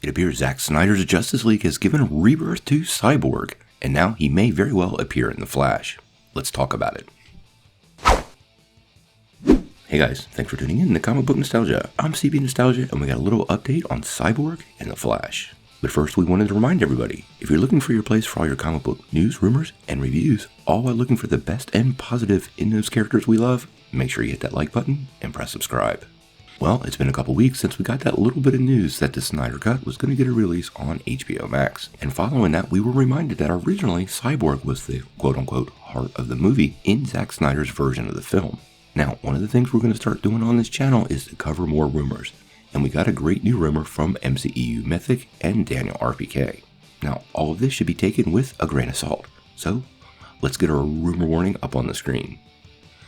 It appears Zack Snyder's Justice League has given rebirth to Cyborg, and now he may very well appear in The Flash. Let's talk about it. Hey guys, thanks for tuning in to Comic Book Nostalgia. I'm CB Nostalgia, and we got a little update on Cyborg and The Flash. But first, we wanted to remind everybody, if you're looking for your place for all your comic book news, rumors, and reviews, all while looking for the best and positive in those characters we love, make sure you hit that like button and press subscribe. Well, it's been a couple weeks since we got that little bit of news that the Snyder Cut was going to get a release on HBO Max. And following that, we were reminded that originally Cyborg was the quote-unquote heart of the movie in Zack Snyder's version of the film. Now, one of the things we're going to start doing on this channel is to cover more rumors. And we got a great new rumor from DCEU Mythic and Daniel RPK. Now, all of this should be taken with a grain of salt. So, let's get our rumor warning up on the screen.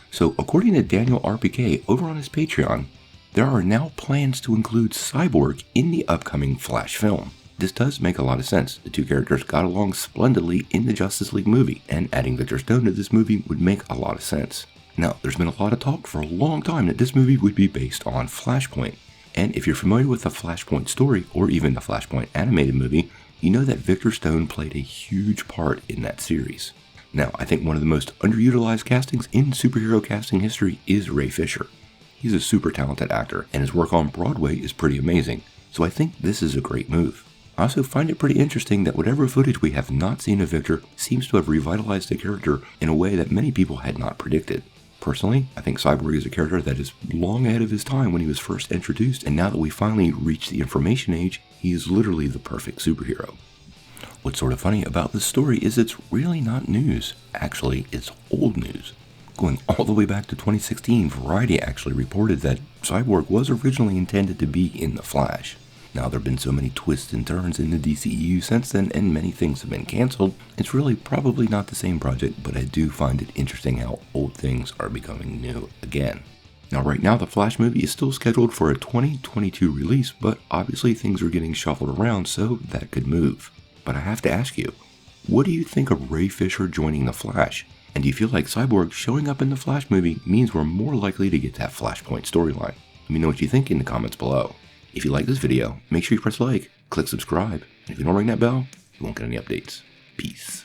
So, according to Daniel RPK over on his Patreon, there are now plans to include Cyborg in the upcoming Flash film. This does make a lot of sense. The two characters got along splendidly in the Justice League movie, and adding Victor Stone to this movie would make a lot of sense. Now, there's been a lot of talk for a long time that this movie would be based on Flashpoint. And if you're familiar with the Flashpoint story, or even the Flashpoint animated movie, you know that Victor Stone played a huge part in that series. Now, I think one of the most underutilized castings in superhero casting history is Ray Fisher. He's a super talented actor, and his work on Broadway is pretty amazing, so I think this is a great move. I also find it pretty interesting that whatever footage we have not seen of Victor seems to have revitalized the character in a way that many people had not predicted. Personally, I think Cyborg is a character that is long ahead of his time when he was first introduced, and now that we finally reached the information age, he is literally the perfect superhero. What's sort of funny about this story is it's really not news. Actually, it's old news. Going all the way back to 2016, Variety actually reported that Cyborg was originally intended to be in The Flash. Now, there have been so many twists and turns in the DCEU since then, and many things have been cancelled. It's really probably not the same project, but I do find it interesting how old things are becoming new again. Now, right now, the Flash movie is still scheduled for a 2022 release, but obviously things are getting shuffled around, so that could move. But I have to ask you, what do you think of Ray Fisher joining the Flash? And do you feel like Cyborg showing up in the Flash movie means we're more likely to get that Flashpoint storyline? Let me know what you think in the comments below. If you like this video, make sure you press like, click subscribe, and if you don't ring that bell, you won't get any updates. Peace.